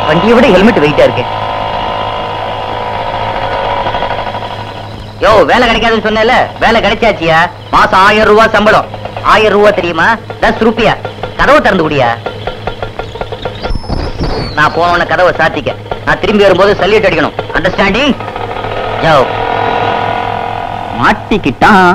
வண்டியை விட ஹெல்மெட் வெயிட்டா இருக்கு. யோ, வேலை கிடைக்காதுன்னு சொன்னல, வேலை கிடைச்சாச்சியா. மாசம் 1000 ரூபாய் சம்பளம். 1000 ரூபாய் தெரியுமா? 10 ரூபாயா. கதவை திறந்து குடியா. நான் போன கதவை சாத்திக்க. நான் திரும்பி வரும்போது சல்யூட் அடிக்கணும். அண்டர்ஸ்டாண்டிங்? யோ, மாட்டிக்கிட்டான்.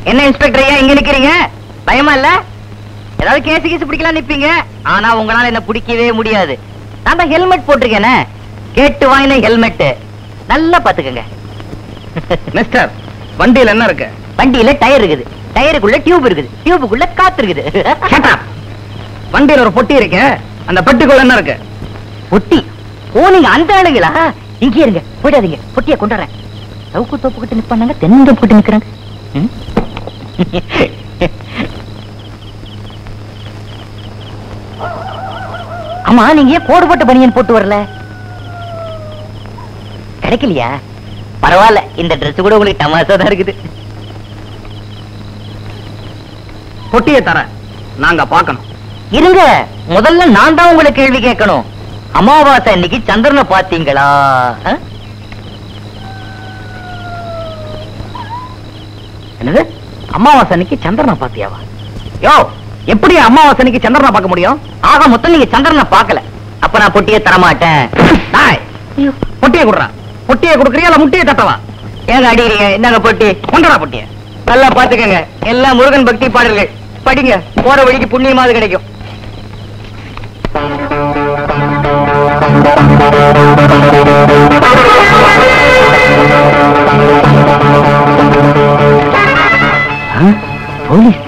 என்ன இன்ஸ்பெக்டர் ஐயா இங்க நிக்கிறீங்க? பயமா இல்ல? ஏதாவது கேஸ் பிடிக்கலாம் நிப்பீங்க. ஆனா உங்களால என்ன பிடிக்கவே முடியாது. நான் தான் ஹெல்மெட் போட்டிருக்கேனே, கேட்டு வாங்கின ஹெல்மெட். நல்லா பாத்துக்கங்க. மிஸ்டர், வண்டியில என்ன இருக்கு? வண்டியில டயர் இருக்குது, டயருக்குள்ள டியூப் இருக்குது, டியூபுக்குள்ள காத்து இருக்குது. வண்டியில ஒரு பொட்டி இருக்கு, அந்த பெட்டிக்குள்ள என்ன இருக்கு? பொட்டி? ஓ, நீங்க அந்த ஆளுங்களா? இங்கே இருங்க, போயிடாதீங்க. பொட்டியை கொண்டாடுறேன். சவுக்கு தோப்பு கிட்ட நிப்பாங்க, தென்னந்தோப்பு கிட்ட நிக்கிறாங்க. ஆமா, நீங்க ஏன் கோடு போட்ட பனியன் போட்டு வரல? கிடைக்கலையா? பரவாயில்ல, இந்த ட்ரெஸ் கூட உங்களுக்கு தமாசா தான் இருக்குது. பொட்டியை தர நாங்க பார்க்கணும். இருங்க, முதல்ல நான் தான் உங்களை கேள்வி கேட்கணும். அமாவாசை இன்னைக்கு சந்திரனை பாத்தீங்களா? என்னது? அமாவாசை அன்னைக்கு சந்திரனை பாத்தியாவா? யோ, எப்படி அமாவாசை அன்னைக்கு சந்திரனை பார்க்க முடியும்? ஆக மொத்தம் நீங்க சந்திரனை பார்க்கல. அப்ப நான் பொட்டியை தரமாட்டேன். பொட்டியை குடுறா. பொட்டியை குடுக்கறியா இல்ல முட்டையை தட்டவா? ஏங்க அடிக்கிறீங்க? என்னங்க பொட்டி? கொண்டடா பொட்டியை. நல்லா பாத்துக்கங்க, எல்லாம் முருகன் பக்தி பாடல்கள். படிங்க, போற வழிக்கு புண்ணியமாவது கிடைக்கும். போலீஸ்?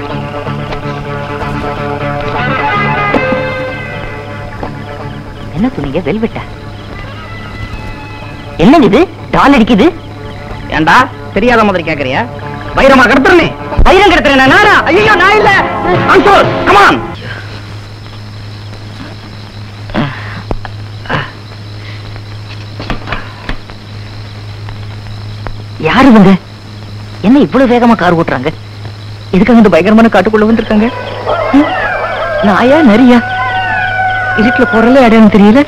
என்ன சொன்னீங்க? வெல்வெட்டா? என்னது இது? டால் அடிக்குது. ஏண்டா தெரியாத மாதிரி கேக்குறியா? வைரமா கடத்துறனே? வைரம் கடத்துறேன் நானா? ஐயோ, நான் இல்ல. அன்சோல், கம் ஆன். யாரு இவங்க? என்ன இவ்வளவு வேகமா கார் ஓட்டுறாங்க? எதுக்காக இந்த பயங்கரமான காட்டுக்குள்ள வந்திருக்காங்க? நாயா நரியா? இருட்டுல போறல அடையாளம் தெரியல.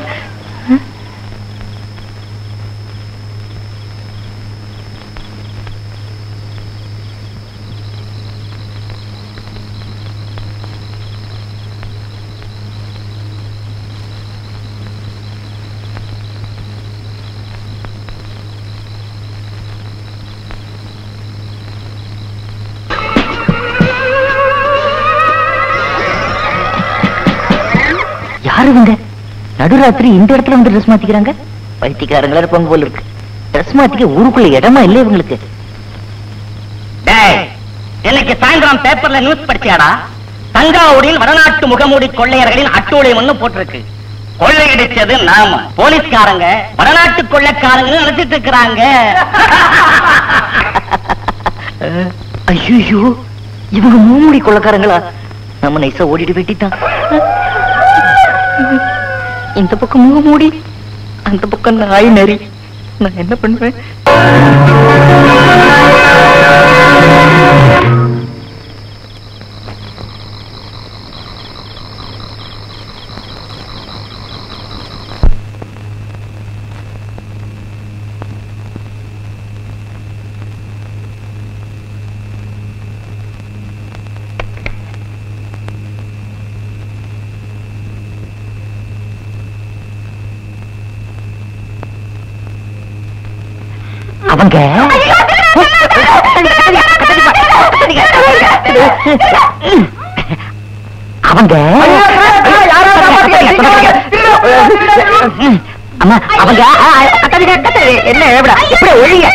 யாருவங்க? நடுராத்திரி இந்த இடத்துல வந்து ட்ரெஸ் மாத்திக்கிறாங்க. பைத்தியக்காரங்களா இருப்பாங்க போல இருக்கு. ட்ரெஸ் மாத்திக்க ஊருக்குள்ள இடமா இல்ல இவங்களுக்கு. இன்னைக்கு சாயந்தரம் பேப்பர்ல நியூஸ் படிச்சியாடா? தஞ்சாவூரில் வடநாட்டு முகமூடி கொள்ளையர்களின் அட்டூழியம் போட்டிருக்கு. கொள்ளையடிச்சது நாம, போலீஸ்காரங்க வடநாட்டு கொள்ளைக்காரங்க நினைச்சிட்டு இருக்கிறாங்க. ஐயோ, இவங்க மூமுடி கொள்ளைக்காரங்களா? நம்ம நைசா ஓடிட்டு வெட்டிட்டான். இந்த பக்கம் மூடி, அந்த பக்கம் நாய் நரி. நான் என்ன பண்றேன்? அவங்க அவங்க அம்மா, அவங்க என்ன எப்படி ஒழிங்க?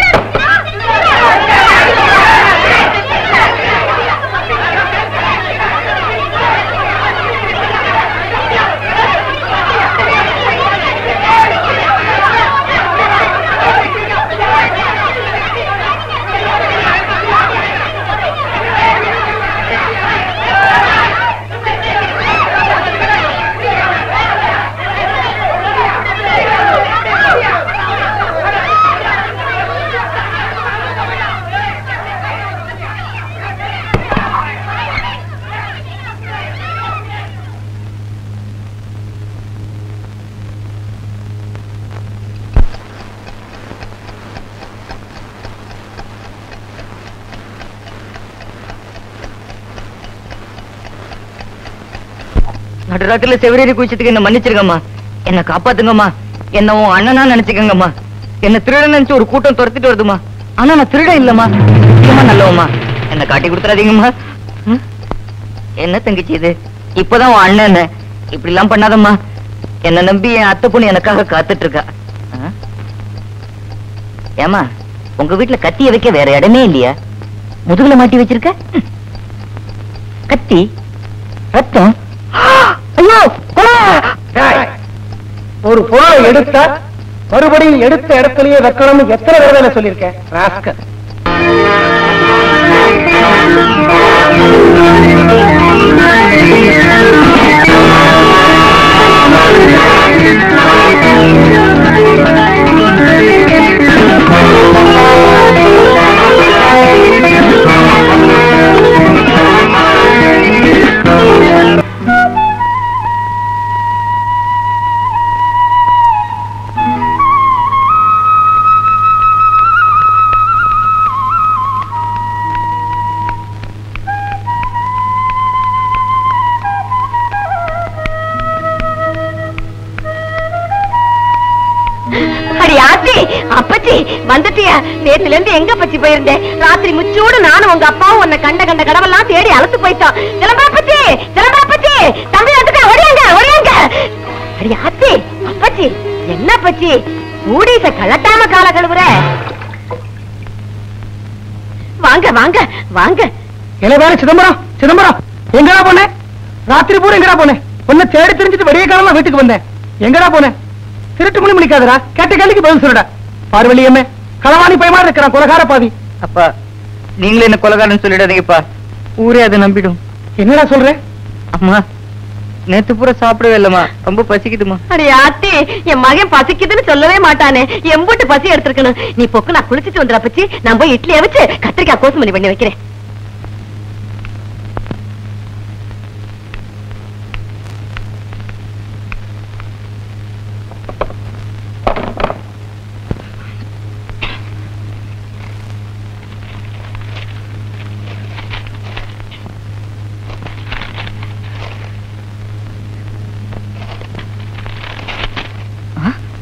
நடுராத்திரில செவரேறி குளிச்சதுக்கு என்ன மன்னிச்சிருங்கம்மா. என்ன காப்பாத்துங்கம்மா. என்ன உன் அண்ணனா நினைச்சுக்கங்கம்மா. என்ன திருட நினைச்சு ஒரு கூட்டம் துரத்திட்டு வருதுமா. ஆனா நான் திருட இல்லம்மா. நல்லவம்மா. என்ன காட்டி கொடுத்துறாதீங்கம்மா. என்ன தங்கச்சி இது? இப்பதான் உன் அண்ணன் இப்படி எல்லாம் பண்ணாதம்மா. என்ன நம்பி என் அத்தை பொண்ணு எனக்காக காத்துட்டு இருக்கா. ஏமா உங்க வீட்டுல கத்திய வைக்க வேற இடமே இல்லையா? முதுகுல மாட்டி வச்சிருக்க கத்தி ரத்தம். ஐயோ ஒரு பொருளை எடுத்தா மறுபடியும் எடுத்த இடத்துலயே வைக்கணும்னு எத்தனை தடவை சொல்லியிருக்கேன். ராஸ்கல். அப்பச்சி வந்துட்டியா? நேத்துல இருந்து எங்க பச்சி போயிருந்தேன்? ராத்திரி முச்சோடு நானும் உங்க அப்பாவும் உன்னை கண்ட கண்ட கடவெல்லாம் தேடி அழுத்து போயிட்டோம். சிலம்பாப்பச்சி, சிலம்பாப்பச்சி, தம்பி வந்துட்டா, ஓடியாங்க ஓடியாங்க. அடி ஆத்தி, அப்பச்சி என்ன பச்சி ஊடிச கலட்டாம கால கழுவுற? வாங்க வாங்க வாங்க. வேற சிதம்பரம், சிதம்பரம் எங்கடா போன? ராத்திரி பூரா எங்கடா போன? உன்னை தேடி தெரிஞ்சுட்டு விடிய காலம் வீட்டுக்கு வந்தேன். எங்கடா போன? திருட்டு மணி முடிக்காதடா. கேட்ட கேள்விக்கு பதில் சொல்லுடா. பார்வலியம்மே களவாணி பயமா இருக்கிறான், கொலகார பாவி. அப்பா நீங்களே என்ன கொலகாரன்னு சொல்லிடாதீங்கப்பா. ஊரே அதை நம்பிடும். என்னடா சொல்ற? அம்மா நேத்து பூரா சாப்பிடவே இல்லம்மா. ரொம்ப பசிக்குதுமா. அடி ஆத்தி, என் மகன் பசிக்குதுன்னு சொல்லவே மாட்டானே. எம்பூட்டு பசி எடுத்துருக்கணும். நீ பொக்கு நான் குளிச்சுட்டு வந்துடா பச்சி. நான் போய் இட்லியை வச்சு கத்திரிக்காய் கோசுமணி பண்ணி வைக்கிறேன்.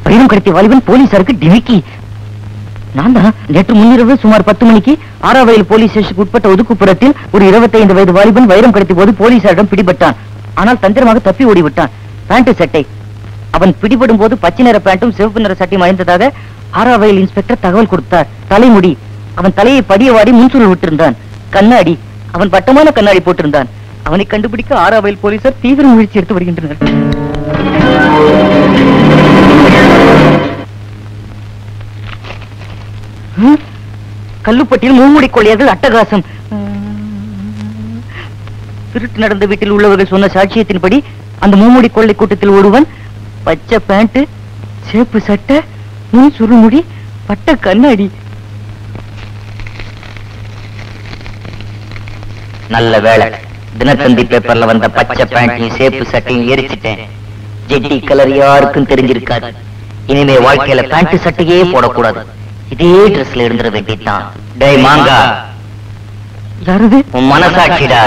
வைரம் கடத்திய வாலிபன் போலீசாருக்கு டிமிக்கி. நான் தான் நேற்று முன்னிரவு சுமார் 10 மணிக்கு ஆறாவயல் போலீஸ் ஸ்டேஷனுக்கு உட்பட்ட ஒதுக்குப்புறத்தில் ஒரு 25 வயது வாலிபன் வைரம் கடத்திய போது போலீசாரிடம் பிடிபட்டான். ஆனால் தந்திரமாக தப்பி ஓடிவிட்டான். பேண்ட் சட்டை. அவன் பிடிபடும் போது பச்சை நிற பேண்ட்டும் சிவப்பு நிற சட்டையும் அணிந்ததாக ஆறாவயல் இன்ஸ்பெக்டர் தகவல் கொடுத்தார். தலைமுடி. அவன் தலையை படியவாடி முன்சுருள் விட்டிருந்தான். கண்ணாடி. அவன் வட்டமான கண்ணாடி போட்டிருந்தான். அவனை கண்டுபிடிக்க ஆறாவயல் போலீசார் தீவிர முயற்சி எடுத்து வருகின்றனர். கல்லுப்பட்டியில் மூமுடி கொள்ளையர்கள் அட்டகாசம். திருட்டு நடந்த வீட்டில் உள்ளவர்கள் சொன்ன சாட்சியத்தின்படி அந்த மூமுடி கொள்ளை கூட்டத்தில் ஒருவன் பச்சை பேண்ட், சேப்பு சட்டை, முன் சுருமுடி, பட்ட கண்ணாடி. நல்ல வேளை தினத்தந்தி பேப்பர்ல வந்த பச்சை பேண்டையும் சேப்பு சட்டையும் எரிச்சிட்டேன். ஜெட்டி கலர் யாருக்கும் தெரிஞ்சிருக்காது. இனிமே வாழ்க்கையில பேண்ட் சட்டையே போடக்கூடாது. இதே ட்ரெஸ்ல இருந்துட வேண்டியதான். டேய் மாங்கா, யாரது? உன் மனசாட்சிடா.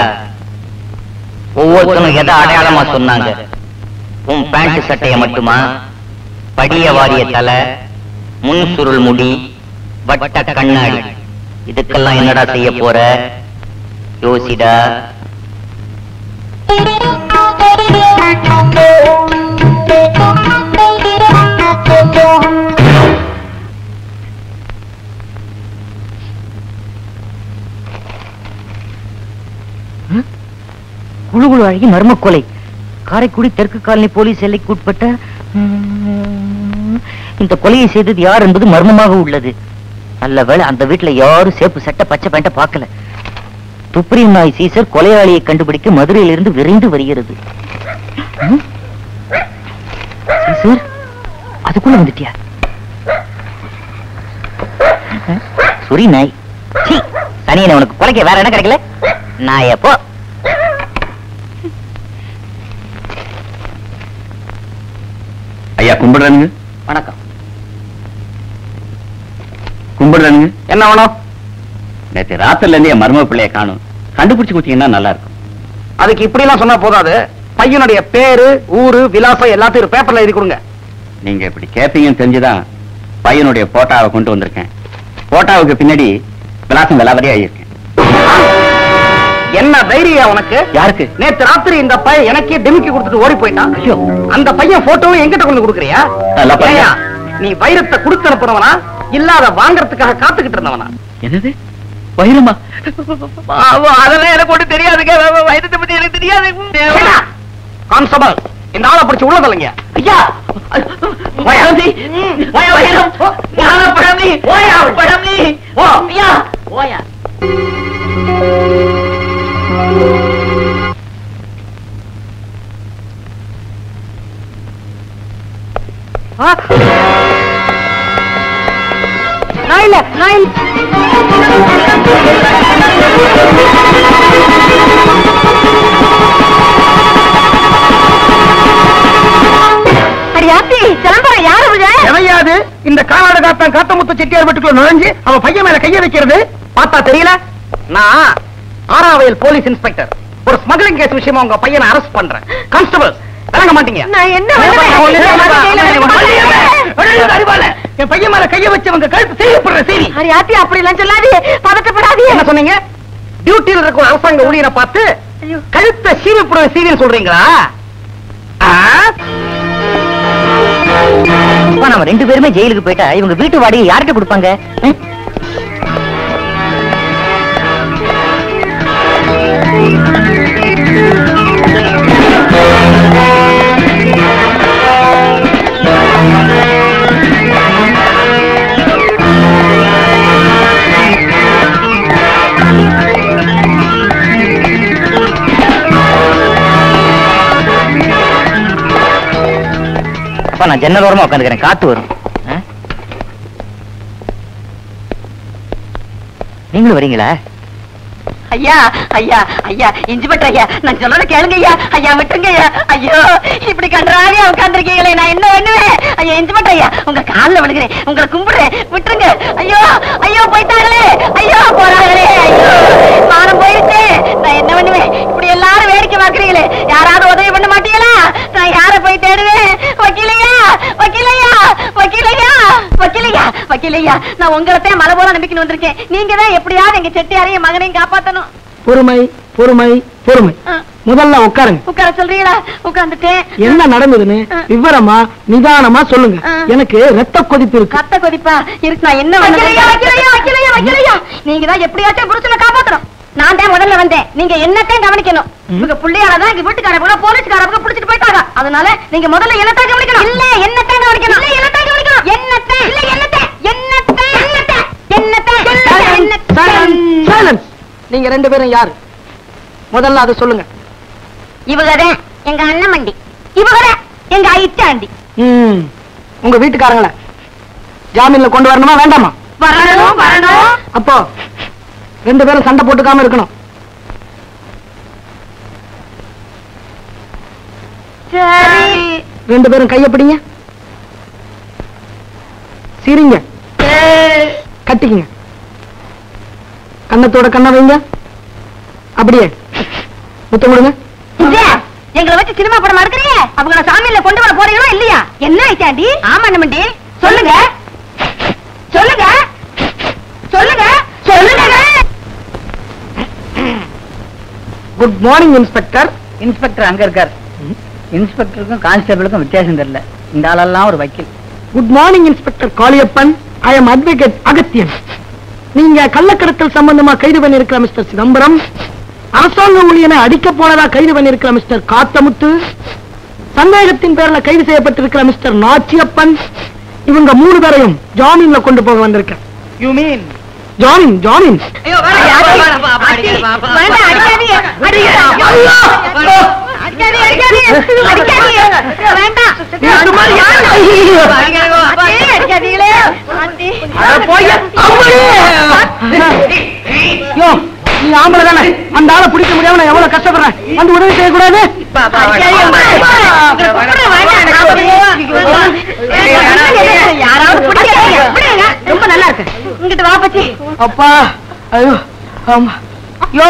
ஒவ்வொருத்தனும் எதை அடையாளமா சொன்னாங்க? உன் பேண்ட் சட்டைய மட்டுமா? படிய வாரிய தலை, முன் சுருள் முடி, வட்ட கண்ணாடி. இதுக்கெல்லாம் என்னடா செய்ய போற? யோசிடா. குழுகுழு அழகி மர்ம கொலை. காரைக்குடி தெற்கு காலனி போலீஸ் எல்லைக்கு உட்பட்ட இந்த கொலையை செய்தது யார் என்பது மர்மமாக உள்ளது. நல்ல வேளை அந்த வீட்டுல யாரும் சேப்பு சட்டை பச்சை பேண்ட பார்க்கல. துப்ரீம் நாய் சீசர் கொலையாளியை கண்டுபிடிக்க மதுரையிலிருந்து விரைந்து வருகிறது. சீசர், அதுக்குள்ள வந்துட்டியா? சுரி நாய். சனியனை உனக்கு கொலைக்க வேற என்ன கிடைக்கல? நாய போ. ஐயா கும்பிடுறானுங்க. வணக்கம். கும்பிடுறானுங்க. என்ன வேணும்? நேற்று ராத்திரில இருந்து என் மர்ம பிள்ளைய காணும். கண்டுபிடிச்சு கொடுத்தீங்கன்னா நல்லா இருக்கும். அதுக்கு இப்படி எல்லாம் சொன்னா போதாது. பையனுடைய பேரு, ஊரு, விலாசம் எல்லாத்தையும் ஒரு பேப்பர்ல எழுதி கொடுங்க. நீங்க இப்படி கேப்பீங்கன்னு தெரிஞ்சுதான் பையனுடைய போட்டாவை கொண்டு வந்திருக்கேன். போட்டாவுக்கு பின்னாடி விலாசம் விலாவரியா இருக்கேன். என்ன தைரியம் உனக்கு? யாருக்கு? நேத்து ராத்திரி இந்த பையன் எனக்கே டிமிக்கி கொடுத்துட்டு ஓடி போயிட்டான். ஐயோ, அந்த பையன் போட்டோவும் எங்கிட்ட கொண்டு கொடுக்குறியா? நல்ல பையன். ஏய்யா, நீ வைரத்தை கொடுத்து அனுப்புறவனா இல்லாத வாங்கறதுக்காக காத்துக்கிட்டு இருந்தவனா? என்னது வைரமா? அதெல்லாம் எனக்கு ஒண்ணு தெரியாதுங்க. வைரத்தை பத்தி எனக்கு தெரியாது. கான்ஸ்டபிள், இந்த ஆளை பிடிச்சு உள்ள தள்ளுங்க. ஐயா பழமி வைரம் பழமி பழமி ஓ ஐயா ஓயா. நான் இல்ல அடியாத்தி சிலம்பரம் யாரு எவையாது இந்த காலாடகாத்தான் காத்தமுத்து செட்டியார் வீட்டுக்குள்ள நுழைஞ்சு அவ பையன் மேல கைய வைக்கிறது பார்த்தா தெரியல? நான் ஆறாவயல் போலீஸ் இன்ஸ்பெக்டர். ஒரு ஸ்மக்லிங் கேஸ் விஷயமா உங்க பையனை அரெஸ்ட் பண்றேன். கான்ஸ்டபிள் வழங்க மாட்டீங்க? நான் என்ன என் பையன் மேல கைய வச்சவங்க கழுத்து செய்யப்படுற சரி. அடியாத்தி அப்படி எல்லாம் சொல்லாதே, பதட்டப்படாதே. என்ன சொன்னீங்க? டியூட்டியில் இருக்கிற அரசாங்க ஊழியரை பார்த்து கழுத்தை சீவிப்படுற சீவின்னு சொல்றீங்களா? நம்ம 2 பேருமே ஜெயிலுக்கு போயிட்டா இவங்க வீட்டு வாடகை யார்கிட்ட கொடுப்பாங்க? நான் ஜன்னல் ஓரமா உட்காந்துக்கிறேன், காத்து வரும். நீங்களும் வரீங்களா? ஐயா ஐயா ஐயா இன்ஸ்பெக்டர் ஐயா, நான் சொல்றத கேளுங்க ஐயா. ஐயா விட்டுருங்க ஐயா. ஐயோ இப்படி கன்றாவியா உட்கார்ந்துருக்கீங்களே, நான் என்ன பண்ணுவேன்? ஐயா இன்ஸ்பெக்டர் ஐயா, உங்க காலில் விழுகிறேன், உங்களை கும்பிடுறேன், விட்டுருங்க. ஐயோ ஐயோ போயிட்டாங்களே, ஐயோ போறாங்களே, ஐயோ மானம் போயிருச்சு. நான் என்ன பண்ணுவேன்? இப்படி எல்லாரும் வேடிக்கை பார்க்கறீங்களே, யாராவது உதவி பண்ண மாட்டீங்களா? நான் யார போய் தேடுவேன்? வக்கீலையா வக்கீலையா வக்கீலையா வக்கீலையா வக்கீலையா, நான் உங்களைத்தான் மலை போல நம்பிக்கை வந்திருக்கேன். நீங்க தான் எப்படியாவது எங்க செட்டியாரையும் மகனையும் காப்பாத்தணும். பொறுமை பொறுமை பொறுமை. முதல்ல உட்காருங்க. உட்கார சொல்றீங்களா? உட்கார்ந்துட்டேன். என்ன நடந்ததுன்னு விவரமா நிதானமா சொல்லுங்க. எனக்கு ரத்த கொதிப்பு இருக்கு. ரத்த கொதிப்பா இருக்கு. நான் என்ன நீங்க தான் எப்படியாச்சும் புருஷனை காப்பாத்தணும். நான் தான் முதல்ல வந்தேன், நீங்க என்னத்தையும் கவனிக்கணும். உங்க பிள்ளையாலதான் எங்க வீட்டுக்கார போலீஸ்காரங்க புடிச்சிட்டு போயிட்டாங்க. அதனால நீங்க முதல்ல என்னத்தான் கவனிக்கணும். இல்ல என்னத்தான் கவனிக்கணும். இல்ல என்னத்தான் கவனிக்கணும். என்னத்தான் இல்ல என்னத்தான் என்னத்தான் என்னத்தான் என்னத்தான். நீங்க 2 பேரும் யாரு? முதல்ல அதை சொல்லுங்க. இவங்கதான் எங்க அண்ணன் மண்டி, இவங்கதான் எங்க ஐட்டாண்டி. உங்க வீட்டுக்காரங்கள ஜாமீன்ல கொண்டு வரணுமா வேண்டாமா? வரணும் வரணும். அப்போ 2 பேரும் சண்டை போட்டுக்காம இருக்கணும். சரி 2 பேரும் கைய பிடிங்க, சிரிங்க, கட்டிக்குங்க, கண்ணத்தோட கண்ணை வைங்க, அப்படியே முத்தம் கொடுங்க. எங்களை வச்சு சினிமா படம் எடுக்கிறீங்க. அவங்கள சாமியில கொண்டு வர போறீங்களா இல்லையா? என்ன ஐட்டாண்டி? ஆமா நம்மண்டி, சொல்லுங்க சொல்லுங்க சொல்லுங்க சொல்லுங்க. Good morning inspector. இன்ஸ்பெக்டர் அங்க இருக்கார். இன்ஸ்பெக்டருக்கும் கான்ஸ்டபிளுக்கும் வித்தியாசம் தெரியல. இந்த ஆளெல்லாம் ஒரு வக்கீல். Good morning inspector Kaliyappan. I am advocate Agathiyan. நீங்க கள்ளக்கடத்தல் சம்பந்தமா கைது பண்ணிருக்கிற மிஸ்டர் சிதம்பரம், அரசாங்க ஊழியனை அடிக்க போனதா கைது பண்ணிருக்கிற மிஸ்டர் காத்தமுத்து, சந்தேகத்தின் பேர்ல கைது செய்யப்பட்டிருக்கிற மிஸ்டர் நாச்சியப்பன், இவங்க 3 பேரையும் ஜாமீன்ல கொண்டு போக வந்திருக்கேன். யூ மீன் ஜாமீன் ஜாமீன். நீ ஆம்பளை தானே, அந்த ஆளை பிடிக்க முடியாம நான் எவ்வளவு கஷ்டப்படுறேன். வந்து உதவி செய்யக்கூடாது. ரொம்ப நல்லா இருக்கு. இங்கிட்டு வா பச்சி. அப்பா ஐயோ ஆமா. யோ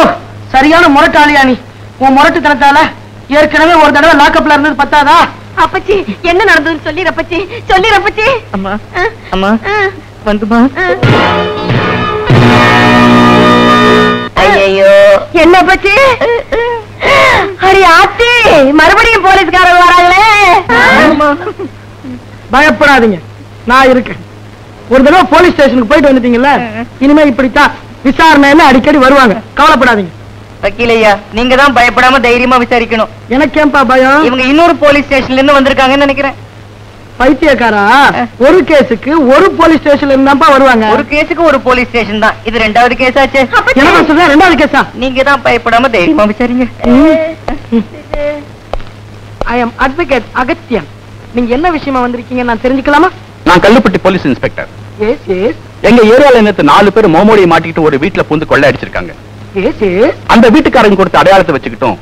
சரியான முரட்டாளியா நீ. உன் முரட்டுத்தனத்தால ஏற்கனவே ஒரு தடவை லாக்கப்ல இருந்தது பத்தாதா? அப்பச்சி என்ன நடந்ததுன்னு சொல்லிரப்பச்சி, சொல்லிரப்பச்சி. அம்மா அம்மா வந்துமா. ஐயோ என்ன பச்சி? அடி ஆத்தி, மறுபடியும் போலீஸ்காரங்க வராங்களே. பயப்படாதீங்க, நான் இருக்கேன். ஒரு தடவை போலீஸ் ஸ்டேஷனுக்கு போயிட்டு வந்துட்டீங்கல்ல, இனிமே இப்படித்தான் விசாரணை அடிக்கடி வருவாங்க. கவலைப்படாதீங்க. வக்கீலையா, நீங்க தான் பயப்படாம தைரியமா விசாரிக்கணும். எனக்கேன்பா பயம்? இவங்க இன்னொரு போலீஸ் ஸ்டேஷன்ல இருந்து வந்திருக்காங்கன்னு நினைக்கிறேன். பைத்தியக்காரா, ஒரு கேஸுக்கு ஒரு போலீஸ் ஸ்டேஷன்ல இருந்தாப்பா வருவாங்க. ஒரு கேஸுக்கு ஒரு போலீஸ் ஸ்டேஷன் தான். இது ரெண்டாவது கேஸ் ஆச்சு. என்ன சொல்ற? ரெண்டாவது கேஸா? நீங்க தான் பயப்படாம தைரியமா விசாரிங்க. I am advocate Agathiyan. நீங்க என்ன விஷயமா வந்திருக்கீங்க நான் தெரிஞ்சுக்கலாமா? நான் Kallupatti police inspector. Yes yes எங்க ஏரியால நேத்து 4 பேர் மோமோடியை மாட்டிக்கிட்டு ஒரு வீட்டுல புந்து கொள்ளை அடிச்சிருக்காங்க. எஸ் எஸ் அந்த வீட்டுக்காரங்க கொடுத்த அடையாளத்தை வச்சுக்கிட்டோம்,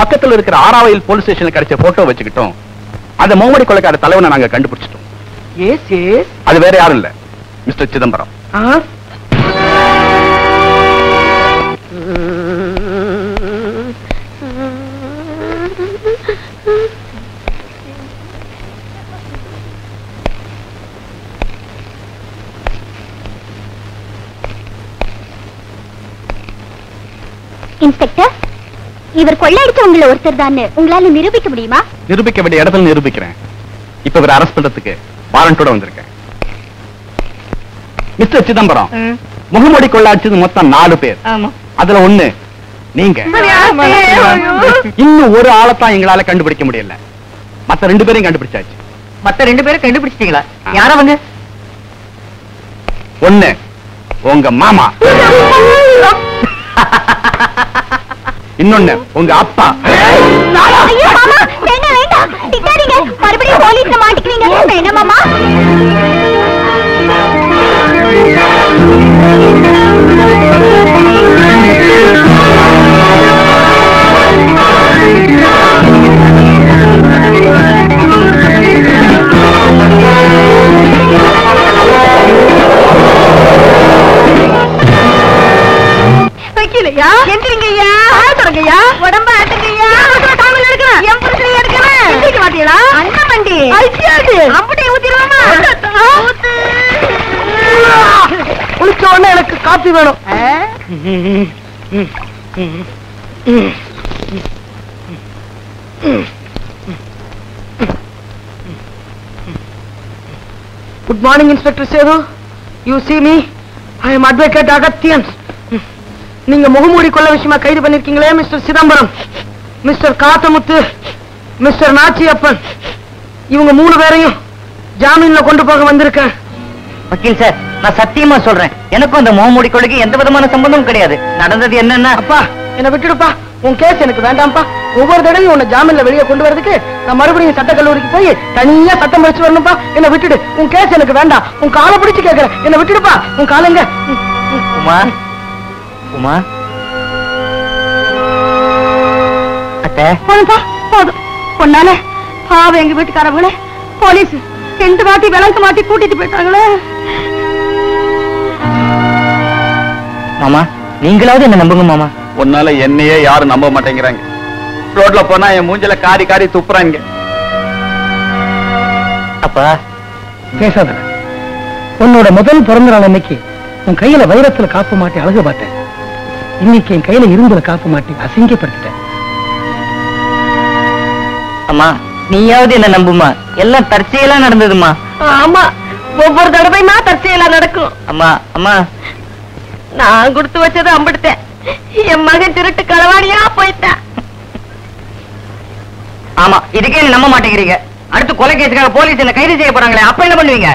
பக்கத்துல இருக்கிற ஆறாவையில் போலீஸ் ஸ்டேஷன்ல கிடைச்ச போட்டோ வச்சுக்கிட்டோம், அந்த மோமோடி கொலைக்கார தலைவனை நாங்க கண்டுபிடிச்சிட்டோம். எஸ் எஸ் அது வேற யாரும் இல்ல, மிஸ்டர் சிதம்பரம். இன்ஸ்பெக்டர், இவர் கொள்ளையடிச்சவங்கள ஒருத்தர் தான் உங்களால நிரூபிக்க முடியுமா? நிரூபிக்க வேண்டிய இடத்துல நிரூபிக்கிறேன். இப்ப இவரை அரெஸ்ட் பண்றதுக்கு வாரண்டோட வந்திருக்கேன். மிஸ்டர் சிதம்பரம், முகமூடி கொள்ளாடிச்சது மொத்தம் 4 பேர். அதுல ஒண்ணு நீங்க. இன்னும் ஒரு ஆளைத்தான் எங்களால கண்டுபிடிக்க முடியல. மத்த 2 பேரையும் கண்டுபிடிச்சாச்சு. மத்த 2 பேரும் கண்டுபிடிச்சிட்டீங்களா? யாரவங்க? ஒண்ணு உங்க மாமா, இன்னொன்னு உங்க அப்பா. ஐயோ மாமா, வேண்டாம் வேண்டாம், திட்டாதீங்க. மறுபடியும் போலீஸ்ல மாட்டிக்குவீங்க. வேண்டாம் மாமா. வைக்கலையா? எந்திரிங்கய்யா, ஆட்டுறங்கய்யா, உடம்ப ஆட்டுங்கய்யா. காமில் எடுக்கிறேன், என் புருஷனை எடுக்கிறேன். எந்திரிக்க மாட்டீங்களா? அண்ணன் வண்டி ஐயாது அப்படி ஊத்திடுவாமா? குளிச்ச உடனே எனக்கு காபி வேணும். Good morning inspector Sethu. You see me, I am advocate Agathiyan. நீங்க முகமூடி கொள்ள விஷயமா கைது பண்ணிருக்கீங்களே mister Chidambaram, mister Kathamuthu, mister Nachiyappan, இவங்க 3 பேரையும் ஜாமீன்ல கொண்டு போக வந்திருக்கேன். வக்கீல் சார், நான் சத்தியமா சொல்றேன், எனக்கும் அந்த முகமூடி கொலைக்கு எந்த விதமான சம்பந்தமும் கிடையாது. நடந்தது என்னன்னா, அப்பா என்ன விட்டுடுப்பா, உன் கேஸ் எனக்கு வேண்டாம்ப்பா. ஒவ்வொரு தடவையும் உன்னை ஜாமீன்ல வெளியே கொண்டு வரதுக்கு நான் மறுபடியும் சட்ட கல்லூரிக்கு போய் தனியா சட்டம் படிச்சு வரணும்ப்பா. என்ன விட்டுடு, உன் கேஸ் எனக்கு வேண்டாம். உன் காலை பிடிச்சு கேட்கிறேன், என்ன விட்டுடுப்பா. உன் காலங்க. உமா உமா அத்தை, போதும்பா போதும். பொண்ணால பாவம் எங்க வீட்டுக்காரவங்களே போலீஸ் 2 வாட்டி விளக்கு மாட்டி கூட்டிட்டு போயிட்டாங்களே. மாமா, நீங்களாவது என்ன நம்புங்க மாமா. உன்னால என்னையே யாரும் நம்ப மாட்டேங்கிறாங்க. ரோட்ல போனா என் மூஞ்சில காரி காரி துப்புறாங்க. அப்பா பேசாத. உன்னோட முதல் பிறந்த நாள் அன்னைக்கு உன் கையில வைரத்துல காப்பு மாட்டி அழகு பார்த்தேன். இன்னைக்கு என் கையில இரும்புல காப்பு மாட்டி அசிங்கப்படுத்திட்டேன். அம்மா, நீயாவது என்ன நம்புமா. எல்லாம் தற்செயலா நடந்ததுமா. ஆமா, ஒவ்வொரு தடவையுமா தற்செயலா நடக்கும். அம்மா அம்மா, நான் கொடுத்து வச்சதை அம்பிடுத்தேன். என் மகன் திருட்டு களவாடியா போயிட்டேன். ஆமா, இதுக்கே என்ன நம்ப மாட்டேங்கிறீங்க. அடுத்து கொலை கேஸுக்காக போலீஸ் என்ன கைது செய்ய போறாங்களே, அப்ப என்ன பண்ணுவீங்க?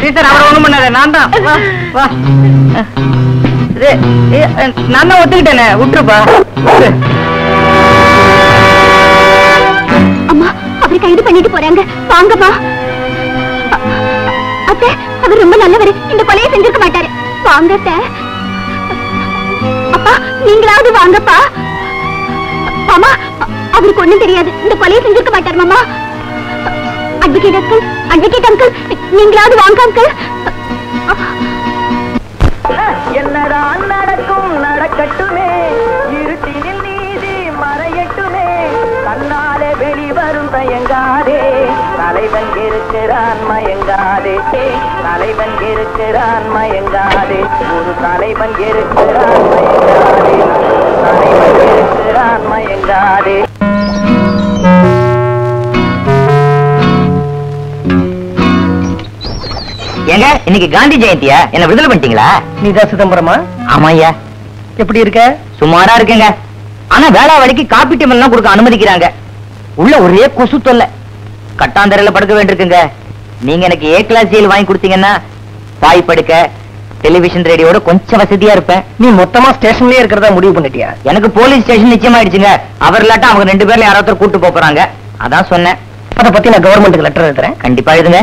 டீச்சர், அவரை ஒண்ணும் பண்ணாத, நான் தான். வா வா, நான் தான் ஒத்துக்கிட்டேனே, விட்டுருப்பா. அம்மா, அவரை கைது பண்ணிட்டு போறாங்க. வாங்கம்மா. அத்தை, அவர் ரொம்ப நல்லவர், இந்த கொலையை செஞ்சிருக்க மாட்டாரு. வாங்க அத்தை. அப்பா, நீங்களாவது வாங்கப்பா. அம்மா, அவருக்கு ஒண்ணும் தெரியாது. இந்த கொலையை செஞ்சிருக்க மாட்டார் மாமா. அட்வொகேட் அங்கிள், நீங்களாவது வாங்க அங்கிள். என்னதான் நடக்கும் நடக்கட்டுமே, இருட்டினில் நீதி மறையட்டுமே, தன்னாலே வெளிவரும் தயங்காதே, தலைவன் இருக்கிறான் மயங்காதே, தலைவன் இருக்கிறான் மயங்காதே, ஒரு தலைவன் இருக்கிறான் மயங்காதே, தலைவன் இருக்கிறான் மயங்காதே. ஏங்க இன்னைக்கு காந்தி ஜெயந்தியா? என்ன விடுதலை பண்ணிட்டீங்களா? நீதான் சிதம்பரமா? ஆமாய்யா. எப்படி இருக்க? சுமாரா இருக்கேங்க. ஆனா வேளா வழிக்கு காப்பி டீம் எல்லாம் கொடுக்க அனுமதிக்கிறாங்க. உள்ள ஒரே கொசு தொல்லை. கட்டாந்தரையில படுக்க வேண்டியிருக்குங்க. நீங்க எனக்கு ஏ கிளாஸ் ஜெயில் வாங்கி கொடுத்தீங்கன்னா பாய் படுக்க, டெலிவிஷன் ரேடியோட கொஞ்சம் வசதியா இருப்பேன். நீ மொத்தமா ஸ்டேஷன்லயே இருக்கிறதா முடிவு பண்ணிட்டியா? எனக்கு போலீஸ் ஸ்டேஷன் நிச்சயமாயிடுச்சுங்க. அவர் இல்லாட்டா அவங்க 2 பேர்ல யாராவது கூட்டு போறாங்க. அதான் சொன்னேன். அதை பத்தி நான் கவர்மெண்ட்டுக்கு லெட்டர் எழுதுறேன். கண்டிப்பா எழுதுங்க.